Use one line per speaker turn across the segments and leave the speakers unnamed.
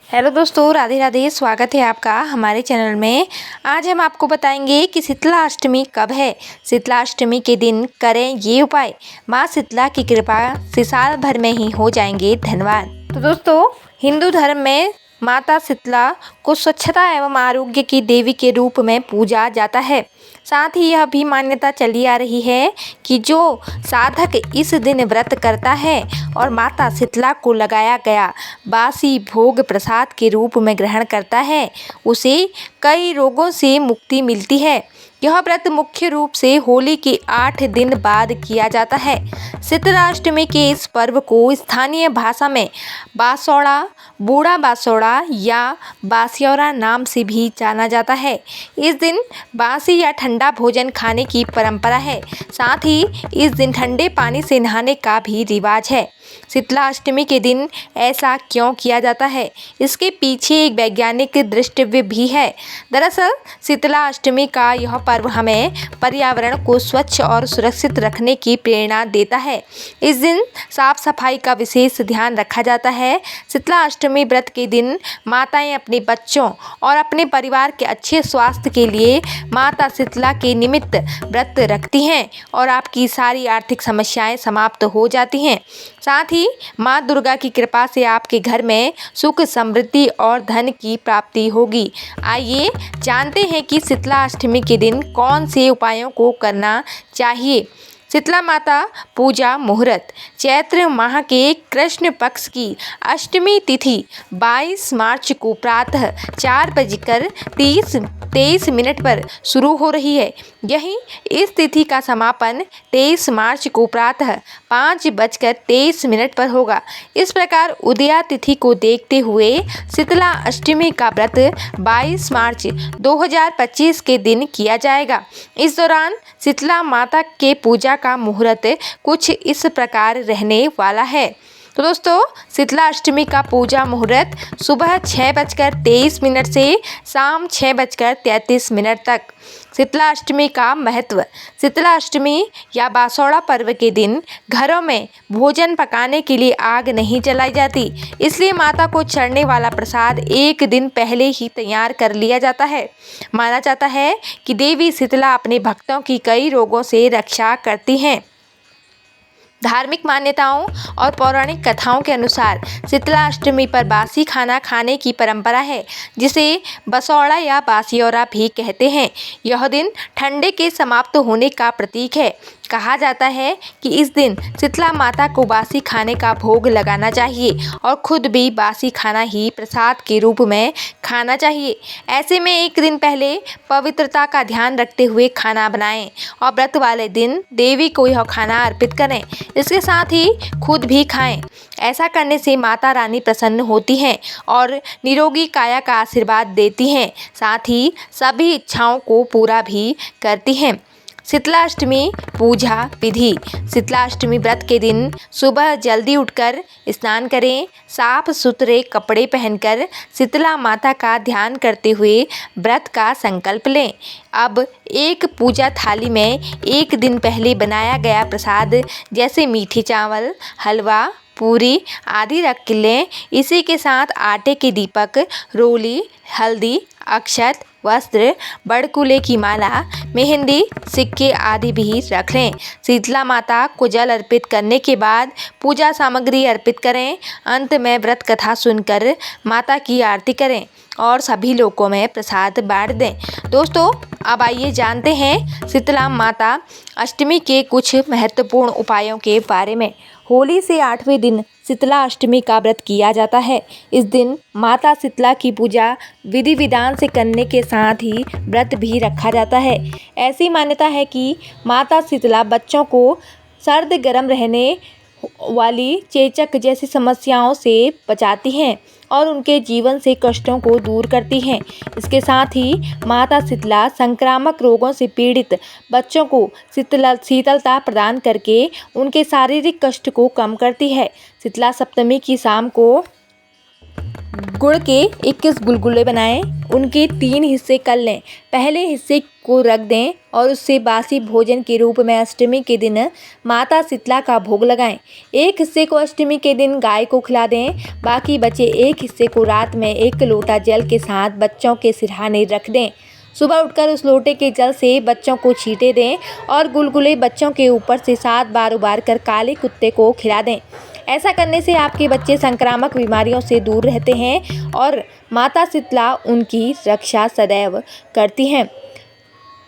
Hello दोस्तों, राधे राधे। स्वागत है आपका हमारे चैनल में। आज हम आपको बताएंगे कि शीतला अष्टमी कब है। शीतला अष्टमी के दिन करें ये उपाय, माँ शीतला की कृपा से साल भर में ही हो जाएंगे धनवान। तो दोस्तों, हिंदू धर्म में माता शीतला को स्वच्छता एवं आरोग्य की देवी के रूप में पूजा जाता है। साथ ही यह भी मान्यता चली आ रही है कि जो साधक इस दिन व्रत करता है और माता शीतला को लगाया गया बासी भोग प्रसाद के रूप में ग्रहण करता है, उसे कई रोगों से मुक्ति मिलती है। यह व्रत मुख्य रूप से होली के 8 दिन बाद किया जाता है। शीतला अष्टमी के इस पर्व को स्थानीय भाषा में बासौड़ा, बूढ़ा बासौड़ा या बासियौरा नाम से भी जाना जाता है। इस दिन बासी या ठंडा भोजन खाने की परंपरा है। साथ ही इस दिन ठंडे पानी से नहाने का भी रिवाज है। शीतला अष्टमी के दिन ऐसा क्यों किया जाता है, इसके पीछे एक वैज्ञानिक दृष्टिकोण भी है। दरअसल शीतला अष्टमी का यह पर्व हमें पर्यावरण को स्वच्छ और सुरक्षित रखने की प्रेरणा देता है। इस दिन साफ सफाई का विशेष ध्यान रखा जाता है। शीतला अष्टमी व्रत के दिन माताएं अपने बच्चों और अपने परिवार के अच्छे स्वास्थ्य के लिए माता शीतला के निमित्त व्रत रखती हैं और आपकी सारी आर्थिक समस्याएं समाप्त हो जाती हैं। साथ ही माँ दुर्गा की कृपा से आपके घर में सुख, समृद्धि और धन की प्राप्ति होगी। आइए जानते हैं कि शीतला अष्टमी के दिन कौन से उपायों को करना चाहिए। शीतला माता पूजा मुहूर्त, चैत्र माह के कृष्ण पक्ष की अष्टमी तिथि 22 मार्च को प्रातः 4:23 पर शुरू हो रही है। यही इस तिथि का समापन 23 मार्च को प्रातः 5:23 पर होगा। इस प्रकार उदया तिथि को देखते हुए शीतला अष्टमी का व्रत 22 मार्च 2025 के दिन किया जाएगा। इस दौरान शीतला माता के पूजा का मुहूर्त कुछ इस प्रकार रहने वाला है। तो दोस्तों, शीतला अष्टमी का पूजा मुहूर्त सुबह 6:23 से शाम 6:33 तक। शीतला अष्टमी का महत्व। शीतला अष्टमी या बासौड़ा पर्व के दिन घरों में भोजन पकाने के लिए आग नहीं जलाई जाती, इसलिए माता को चढ़ने वाला प्रसाद एक दिन पहले ही तैयार कर लिया जाता है। माना जाता है कि देवी शीतला अपने भक्तों की कई रोगों से रक्षा करती हैं। धार्मिक मान्यताओं और पौराणिक कथाओं के अनुसार शीतला अष्टमी पर बासी खाना खाने की परंपरा है, जिसे बसौड़ा या बासियौरा भी कहते हैं। यह दिन ठंडे के समाप्त होने का प्रतीक है। कहा जाता है कि इस दिन शीतला माता को बासी खाने का भोग लगाना चाहिए और खुद भी बासी खाना ही प्रसाद के रूप में खाना चाहिए। ऐसे में एक दिन पहले पवित्रता का ध्यान रखते हुए खाना बनाएं और व्रत वाले दिन देवी को यह खाना अर्पित करें। इसके साथ ही खुद भी खाएं। ऐसा करने से माता रानी प्रसन्न होती हैं और निरोगी काया का आशीर्वाद देती हैं। साथ ही सभी इच्छाओं को पूरा भी करती हैं। शीतला अष्टमी पूजा विधि। शीतला अष्टमी व्रत के दिन सुबह जल्दी उठकर स्नान करें। साफ सुथरे कपड़े पहनकर शीतला माता का ध्यान करते हुए व्रत का संकल्प लें। अब एक पूजा थाली में एक दिन पहले बनाया गया प्रसाद जैसे मीठे चावल, हलवा, पूरी आदि रख लें। इसी के साथ आटे के दीपक, रोली, हल्दी, अक्षत, वस्त्र, बड़कुले की माला, मेहंदी, सिक्के आदि भी रख लें। शीतला माता को जल अर्पित करने के बाद पूजा सामग्री अर्पित करें। अंत में व्रत कथा सुनकर माता की आरती करें और सभी लोगों में प्रसाद बांट दें। दोस्तों, अब आइए जानते हैं शीतला माता अष्टमी के कुछ महत्वपूर्ण उपायों के बारे में। होली से 8वें दिन शीतला अष्टमी का व्रत किया जाता है। इस दिन माता शीतला की पूजा विधि विधान से करने के साथ ही व्रत भी रखा जाता है। ऐसी मान्यता है कि माता शीतला बच्चों को सर्द गर्म रहने वाली चेचक जैसी समस्याओं से बचाती हैं और उनके जीवन से कष्टों को दूर करती हैं। इसके साथ ही माता शीतला संक्रामक रोगों से पीड़ित बच्चों को शीतलता प्रदान करके उनके शारीरिक कष्ट को कम करती है। शीतला सप्तमी की शाम को गुड़ के 21 गुलगुले बनाएं। उनके 3 हिस्से कर लें। पहले हिस्से को रख दें और उससे बासी भोजन के रूप में अष्टमी के दिन माता शीतला का भोग लगाएं। एक हिस्से को अष्टमी के दिन गाय को खिला दें, बाकी बचे एक हिस्से को रात में 1 लोटा जल के साथ बच्चों के सिरहाने रख दें। सुबह उठकर उस लोटे के जल से बच्चों को छींटे दें और गुलगुले बच्चों के ऊपर से 7 बार उबार कर काले कुत्ते को खिला दें। ऐसा करने से आपके बच्चे संक्रामक बीमारियों से दूर रहते हैं और माता शीतला उनकी रक्षा सदैव करती हैं।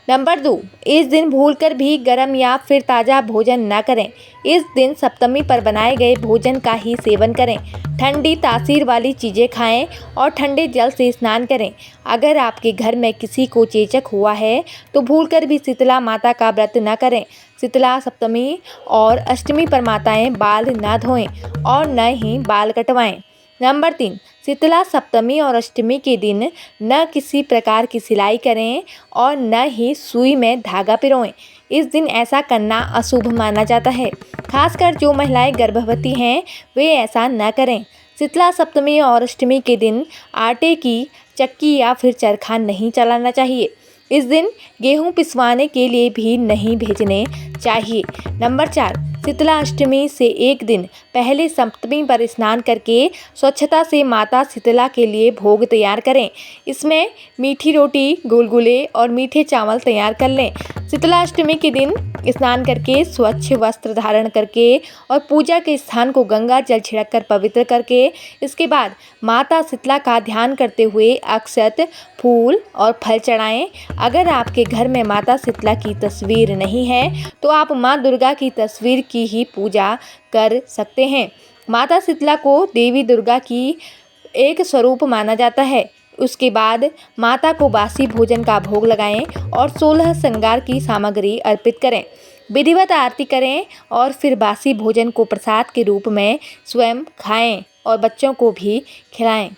नंबर 2, इस दिन भूलकर भी गर्म या फिर ताज़ा भोजन न करें। इस दिन सप्तमी पर बनाए गए भोजन का ही सेवन करें। ठंडी तासीर वाली चीज़ें खाएं और ठंडे जल से स्नान करें। अगर आपके घर में किसी को चेचक हुआ है तो भूलकर भी शीतला माता का व्रत न करें। शीतला सप्तमी और अष्टमी पर माताएं बाल न धोएं और न ही बाल कटवाएं। नंबर 3, शीतला सप्तमी और अष्टमी के दिन न किसी प्रकार की सिलाई करें और न ही सुई में धागा पिरोएं। इस दिन ऐसा करना अशुभ माना जाता है। खासकर जो महिलाएं गर्भवती हैं वे ऐसा न करें। शीतला सप्तमी और अष्टमी के दिन आटे की चक्की या फिर चरखा नहीं चलाना चाहिए। इस दिन गेहूं पिसवाने के लिए भी नहीं भेजने चाहिए। नंबर 4, शीतला अष्टमी से एक दिन पहले सप्तमी पर स्नान करके स्वच्छता से माता शीतला के लिए भोग तैयार करें। इसमें मीठी रोटी, गुलगुले और मीठे चावल तैयार कर लें। शीतला अष्टमी के दिन स्नान करके स्वच्छ वस्त्र धारण करके और पूजा के स्थान को गंगा जल छिड़क कर पवित्र करके इसके बाद माता शीतला का ध्यान करते हुए अक्षत, फूल और फल चढ़ाएं। अगर आपके घर में माता शीतला की तस्वीर नहीं है तो आप माँ दुर्गा की तस्वीर की ही पूजा कर सकते हैं। माता शीतला को देवी दुर्गा की एक स्वरूप माना जाता है। उसके बाद माता को बासी भोजन का भोग लगाएं और 16 श्रृंगार की सामग्री अर्पित करें। विधिवत आरती करें और फिर बासी भोजन को प्रसाद के रूप में स्वयं खाएं और बच्चों को भी खिलाएं।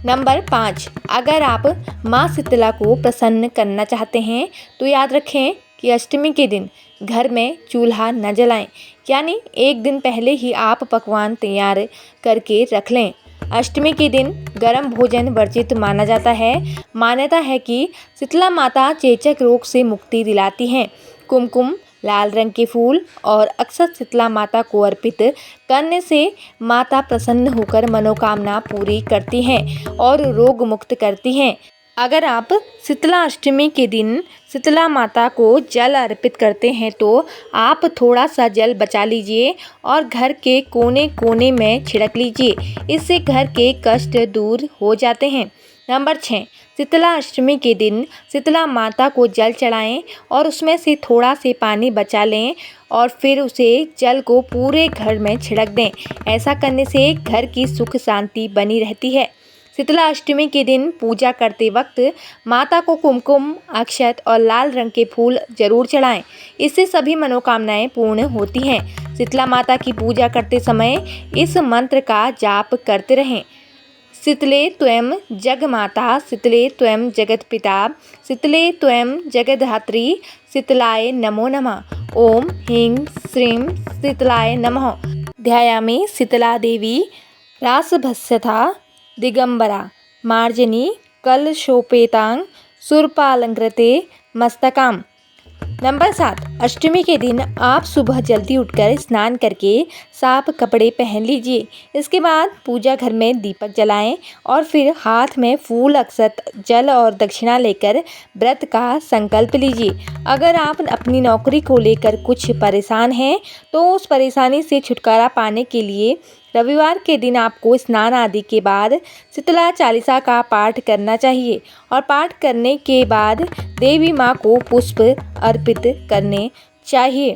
नंबर 5, अगर आप माँ शीतला को प्रसन्न करना चाहते हैं तो याद रखें कि अष्टमी के दिन घर में चूल्हा न जलाएं, यानी एक दिन पहले ही आप पकवान तैयार करके रख लें। अष्टमी के दिन गर्म भोजन वर्जित माना जाता है। मान्यता है कि शीतला माता चेचक रोग से मुक्ति दिलाती हैं। कुमकुम, लाल रंग के फूल और अक्षत शीतला माता को अर्पित करने से माता प्रसन्न होकर मनोकामना पूरी करती हैं और रोग मुक्त करती हैं। अगर आप शीतला अष्टमी के दिन शीतला माता को जल अर्पित करते हैं तो आप थोड़ा सा जल बचा लीजिए और घर के कोने कोने में छिड़क लीजिए। इससे घर के कष्ट दूर हो जाते हैं। नंबर 6, शीतला अष्टमी के दिन शीतला माता को जल चढ़ाएं और उसमें से थोड़ा से पानी बचा लें और फिर उसे जल को पूरे घर में छिड़क दें। ऐसा करने से घर की सुख शांति बनी रहती है। शीतला अष्टमी के दिन पूजा करते वक्त माता को कुमकुम, अक्षत और लाल रंग के फूल जरूर चढ़ाएं। इससे सभी मनोकामनाएं पूर्ण होती हैं। शीतला माता की पूजा करते समय इस मंत्र का जाप करते रहें। शीतले त्वं जगमाता, शीतले त्वं जगत्पिता, शीतले त्वं जगद्धात्री, शीतलाय नमो नमः। ओम ह्रीं श्रीं शीतलाय नमः। ध्यायामि शीतला देवी रासभस्यथा दिगंबरा मार्जनी कलशोपेतांग शूर्पालंकृते मस्तकाम। नंबर 7, अष्टमी के दिन आप सुबह जल्दी उठकर स्नान करके साफ कपड़े पहन लीजिए। इसके बाद पूजा घर में दीपक जलाएं और फिर हाथ में फूल, अक्षत, जल और दक्षिणा लेकर व्रत का संकल्प लीजिए। अगर आप अपनी नौकरी को लेकर कुछ परेशान हैं तो उस परेशानी से छुटकारा पाने के लिए रविवार के दिन आपको स्नान आदि के बाद शीतला चालीसा का पाठ करना चाहिए और पाठ करने के बाद देवी माँ को पुष्प अर्पित करने चाहिए।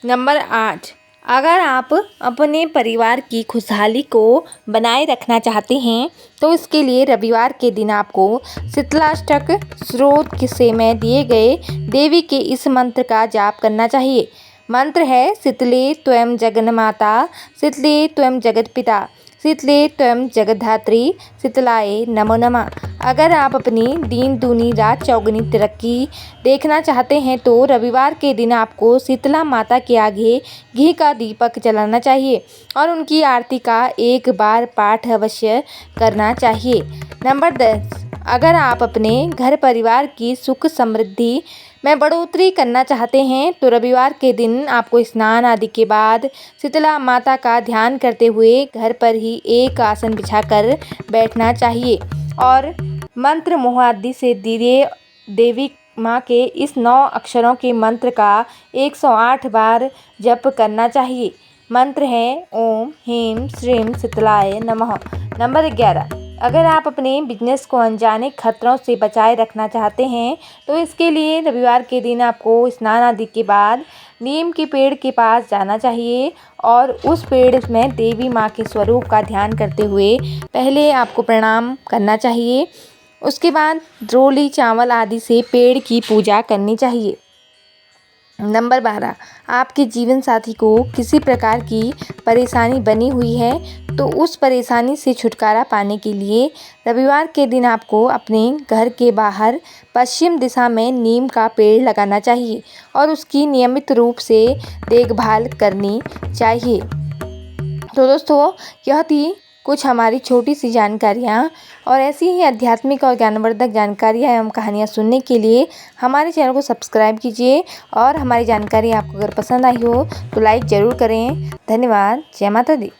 नंबर 8, अगर आप अपने परिवार की खुशहाली को बनाए रखना चाहते हैं तो इसके लिए रविवार के दिन आपको शीतलाष्टक स्रोत से में दिए गए देवी के इस मंत्र का जाप करना चाहिए। मंत्र है शीतले त्वं जगन्माता, शीतले त्वं जगत्पिता, शीतले त्वं जगद्धात्री, शीतलाय नमो नमः। अगर आप अपनी दिन दूनी रात चौगुनी तरक्की देखना चाहते हैं तो रविवार के दिन आपको शीतला माता के आगे घी का दीपक जलाना चाहिए और उनकी आरती का एक बार पाठ अवश्य करना चाहिए। नंबर 10, अगर आप अपने घर परिवार की सुख समृद्धि में बढ़ोतरी करना चाहते हैं तो रविवार के दिन आपको स्नान आदि के बाद शीतला माता का ध्यान करते हुए घर पर ही एक आसन बिछाकर बैठना चाहिए और मंत्र मुहादि से देवी माँ के इस 9 अक्षरों के मंत्र का 108 बार जप करना चाहिए। मंत्र है ओम ह्रीं श्रीं शीतलाय नमः। नंबर 11, अगर आप अपने बिजनेस को अनजाने खतरों से बचाए रखना चाहते हैं तो इसके लिए रविवार के दिन आपको स्नान आदि के बाद नीम के पेड़ के पास जाना चाहिए और उस पेड़ में देवी माँ के स्वरूप का ध्यान करते हुए पहले आपको प्रणाम करना चाहिए। उसके बाद रोली चावल आदि से पेड़ की पूजा करनी चाहिए। नंबर 12, आपके जीवन साथी को किसी प्रकार की परेशानी बनी हुई है तो उस परेशानी से छुटकारा पाने के लिए रविवार के दिन आपको अपने घर के बाहर पश्चिम दिशा में नीम का पेड़ लगाना चाहिए और उसकी नियमित रूप से देखभाल करनी चाहिए। तो दोस्तों, यह थी कुछ हमारी छोटी सी जानकारियाँ और ऐसी ही आध्यात्मिक और ज्ञानवर्धक जानकारियाँ एवं कहानियाँ सुनने के लिए हमारे चैनल को सब्सक्राइब कीजिए और हमारी जानकारी आपको अगर पसंद आई हो तो लाइक ज़रूर करें। धन्यवाद। जय माता दी।